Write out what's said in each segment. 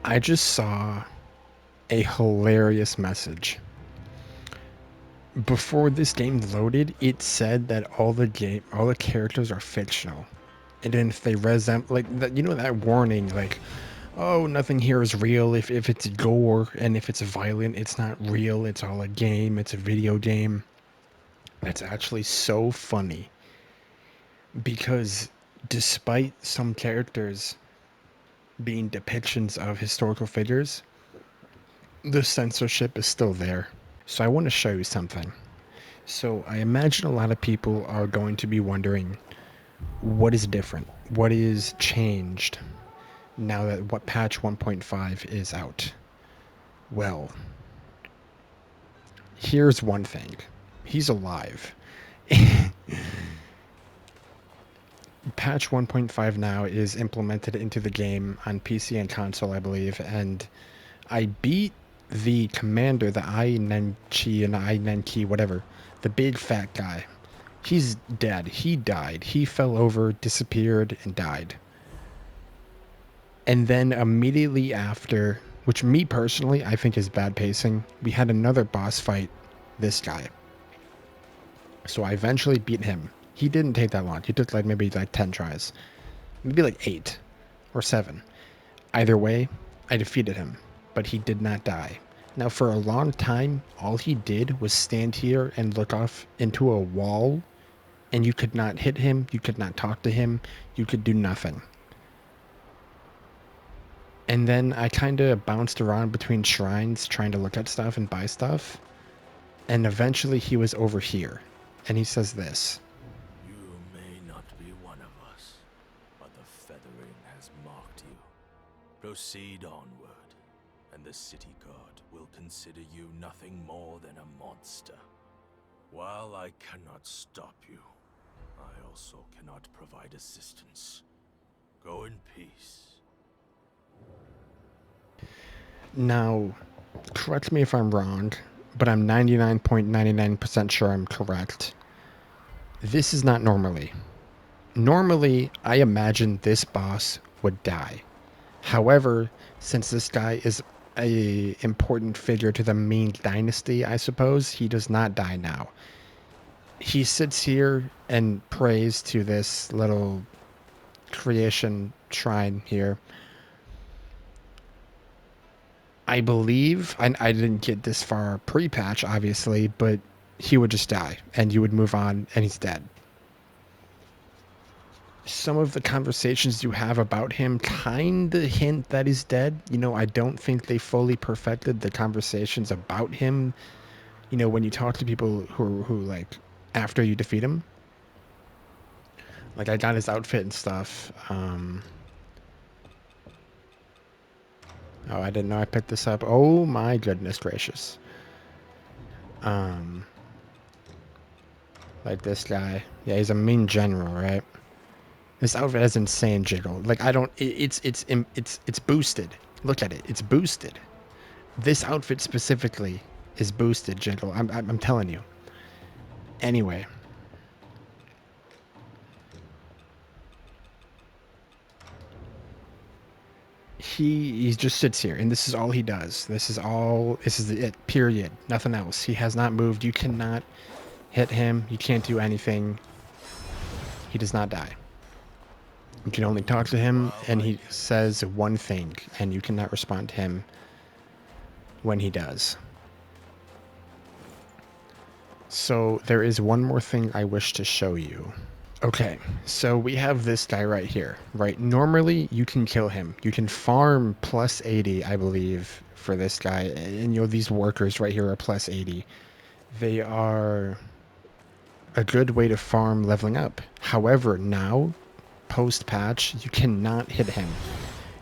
I just saw a hilarious message. Before this game loaded, it said that all the characters are fictional. And then if they resemble, like, that, you know, that warning, like, oh, nothing here is real. If it's gore and if it's violent, it's not real. It's all a game. It's a video game. That's actually so funny because despite some characters being depictions of historical figures, the censorship is still there. So I want to show you something. So I imagine a lot of people are going to be wondering what is different? What is changed now that what patch 1.5 is out? Well, here's one thing. He's alive. Patch 1.5 now is implemented into the game on PC and console, I believe, and I beat the commander, the I-Nenchi and I-Nenki, whatever, the big fat guy. He's dead. He died. He fell over, disappeared, and died. And then immediately after, which me personally, I think is bad pacing, we had another boss fight this guy. So I eventually beat him. He didn't take that long. He took like maybe like 10 tries. Maybe like 8 or 7. Either way, I defeated him, but he did not die. Now for a long time, all he did was stand here and look off into a wall, and you could not hit him, you could not talk to him, you could do nothing. And then I kind of bounced around between shrines trying to look at stuff and buy stuff. And eventually he was over here. And he says this. You may not be one of us, but the feathering has marked you. Proceed onward, and the city guard will consider you nothing more than a monster. While I cannot stop you, I also cannot provide assistance. Go in peace. Now, correct me if I'm wrong, but I'm 99.99% sure I'm correct. This is not normally. Normally, I imagine this boss would die. However, since this guy is a important figure to the main dynasty, I suppose, he does not die now. He sits here and prays to this little creation shrine here. I believe, I didn't get this far pre-patch, obviously, but he would just die, and you would move on, and he's dead. Some of the conversations you have about him kind of hint that he's dead. You know, I don't think they fully perfected the conversations about him. You know, when you talk to people who like, after you defeat him. Like, I got his outfit and stuff. Oh, I didn't know I picked this up. Oh my goodness gracious. Like this guy. Yeah, he's a mean general, right? This outfit has insane jiggle. Like I don't. It's boosted. Look at it. It's boosted. This outfit specifically is boosted jiggle. I'm telling you. Anyway. He just sits here, and this is all he does. This is all. This is it. Period. Nothing else. He has not moved. You cannot hit him. You can't do anything. He does not die. You can only talk to him, and he says one thing, and you cannot respond to him when he does. So there is one more thing I wish to show you. Okay, so we have this guy right here, right? Normally, you can kill him. You can farm plus 80, I believe, for this guy. And, you know, these workers right here are plus 80. They are a good way to farm leveling up. However, now, post-patch, you cannot hit him.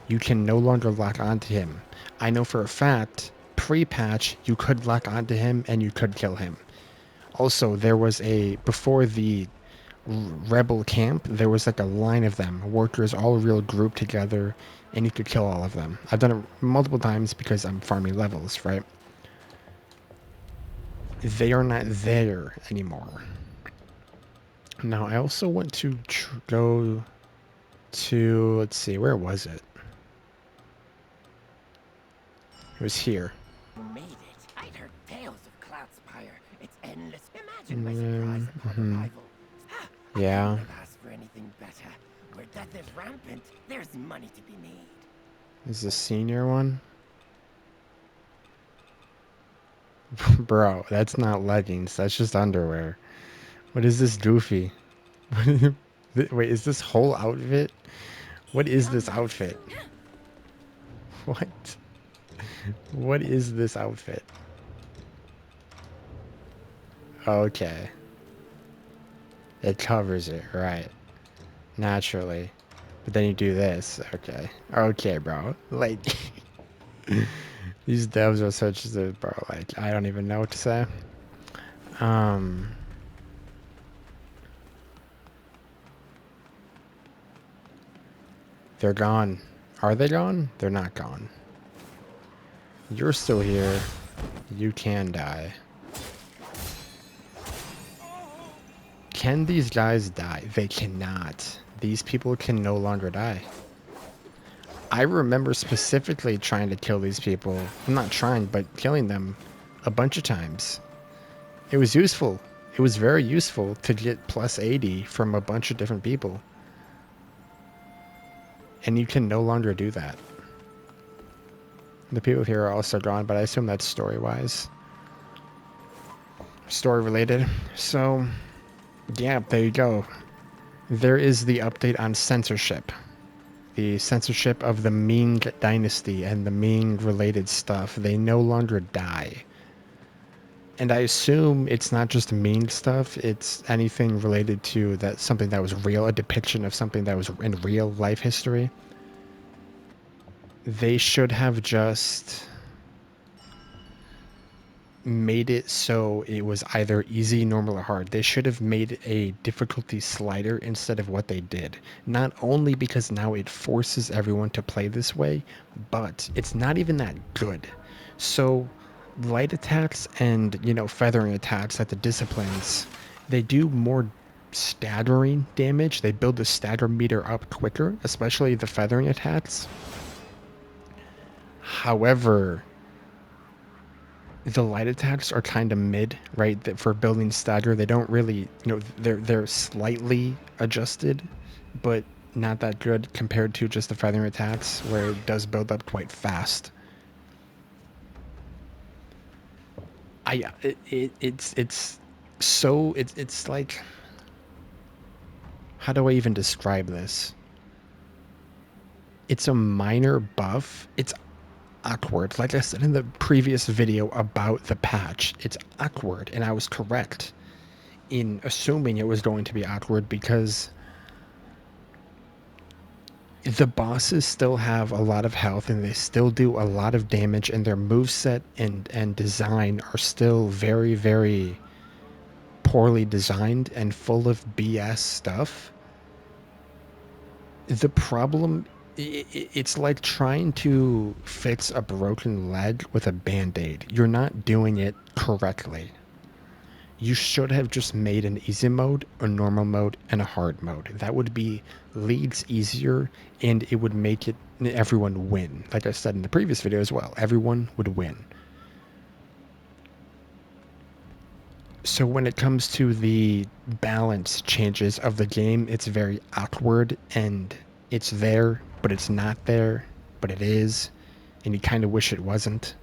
You can no longer lock onto him. I know for a fact, pre-patch, you could lock onto him and you could kill him. Also, there was before the rebel camp, there was like a line of them, workers all real grouped together, and you could kill all of them. I've done it multiple times because I'm farming levels, right? They are not there anymore. Now, I also want to go to, let's see, where was it? It was here. Made it. I'd heard tales of Cloudspire. It's endless. Imagine my surprise upon arrival. Ha! I Yeah. couldn't have asked for anything better. Where death is rampant, there's money to be made. Is the senior one? Bro, that's not leggings. That's just underwear. What is this goofy? Wait, is this whole outfit? What is this outfit? What? What is this outfit? Okay. It covers it, right. Naturally. But then you do this. Okay. Okay, bro. Like, these devs are such the bro. Like, I don't even know what to say. Um, they're gone. Are they gone? They're not gone. You're still here. You can die. Can these guys die? They cannot. These people can no longer die. I remember specifically trying to kill these people. I'm not trying, but killing them a bunch of times. It was useful. It was very useful to get plus 80 from a bunch of different people. And you can no longer do that. The people here are also gone, but I assume that's story-wise. Story-related. So, yeah, there you go. There is the update on censorship. The censorship of the Ming dynasty and the Ming-related stuff. They no longer die. And I assume it's not just Ming stuff, it's anything related to that something that was real, a depiction of something that was in real life history. They should have just made it so it was either easy, normal, or hard. They should have made a difficulty slider instead of what they did. Not only because now it forces everyone to play this way, but it's not even that good. So light attacks and, you know, feathering attacks at the disciplines, they do more staggering damage. They build the stagger meter up quicker, especially the feathering attacks. However, the light attacks are kind of mid, right? That for building stagger, they don't really, you know, they're slightly adjusted, but not that good compared to just the feathering attacks, where it does build up quite fast. It's so it's like, how do I even describe this? It's a minor buff. It's awkward. Like I said in the previous video about the patch, it's awkward, and I was correct in assuming it was going to be awkward because the bosses still have a lot of health and they still do a lot of damage, and their moveset and design are still very, very poorly designed and full of BS stuff. The problem, it's like trying to fix a broken leg with a band-aid. You're not doing it correctly. You should have just made an easy mode, a normal mode, and a hard mode. That would be leads easier, and it would make it everyone win. Like I said in the previous video as well, everyone would win. So when it comes to the balance changes of the game, it's very awkward, and it's there, but it's not there, but it is, and you kind of wish it wasn't.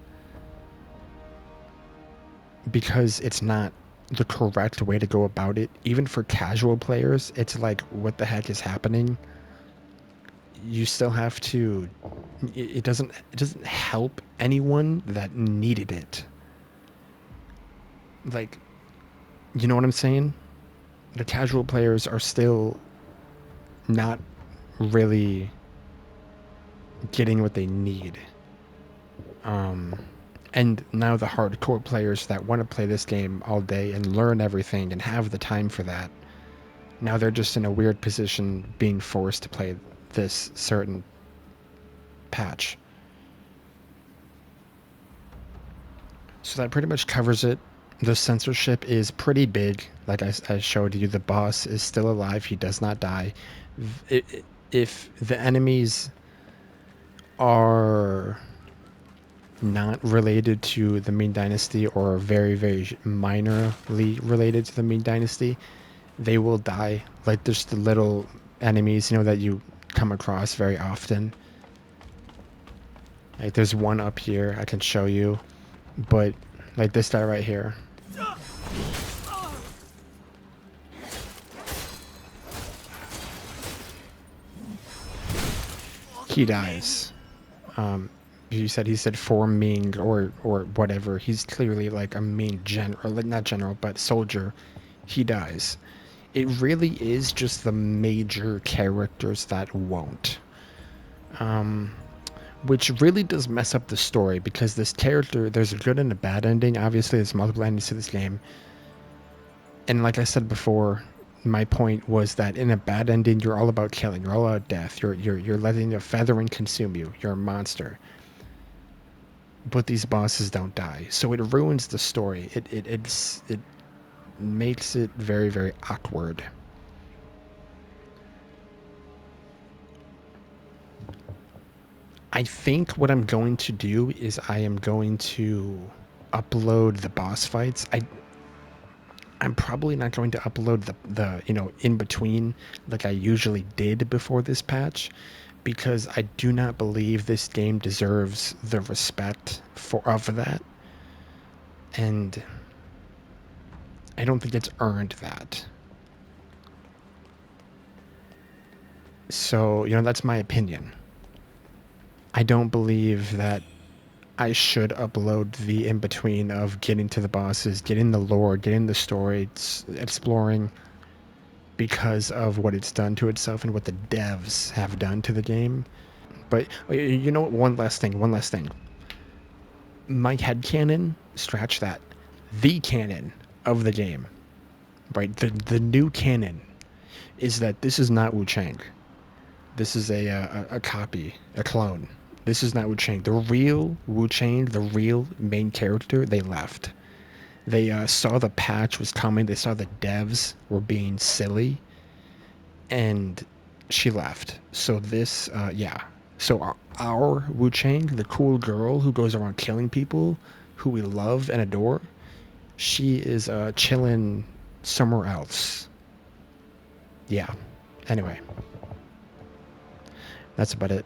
Because it's not the correct way to go about it. Even for casual players, it's like, what the heck is happening? You still have to, it doesn't help anyone that needed it. Like, you know what I'm saying? The casual players are still not really getting what they need. And now the hardcore players that want to play this game all day and learn everything and have the time for that, now they're just in a weird position being forced to play this certain patch. So that pretty much covers it. The censorship is pretty big. Like I showed you, the boss is still alive. He does not die. If the enemies are not related to the Ming Dynasty or very, very minorly related to the Ming Dynasty, they will die. Like there's the little enemies, you know, that you come across very often. Like there's one up here I can show you, but like this guy right here. He dies. He said for Ming or whatever. He's clearly like a Ming general, not general, but soldier. He dies. It really is just the major characters that won't. Which really does mess up the story because this character, there's a good and a bad ending. Obviously, there's multiple endings to this game. And like I said before, my point was that in a bad ending, you're all about killing. You're all about death. You're letting the feathering consume you. You're a monster. But these bosses don't die, so it ruins the story. It makes it very, very awkward. I think what I'm going to do is I am going to upload the boss fights. I'm probably not going to upload the in between like I usually did before this patch, because I do not believe this game deserves the respect of that, and I don't think it's earned that. So, that's my opinion. I don't believe that I should upload the in-between of getting to the bosses, getting the lore, getting the story, exploring, because of what it's done to itself and what the devs have done to the game. But, one last thing. My headcanon, scratch that. The canon of the game, right? The new canon is that this is not Wuchang. This is a copy, a clone. This is not Wuchang. The real Wuchang, the real main character, they left. They saw the patch was coming. They saw the devs were being silly, and she left. So this, yeah. So our Wuchang, the cool girl who goes around killing people, who we love and adore, she is chilling somewhere else. Yeah. Anyway, that's about it.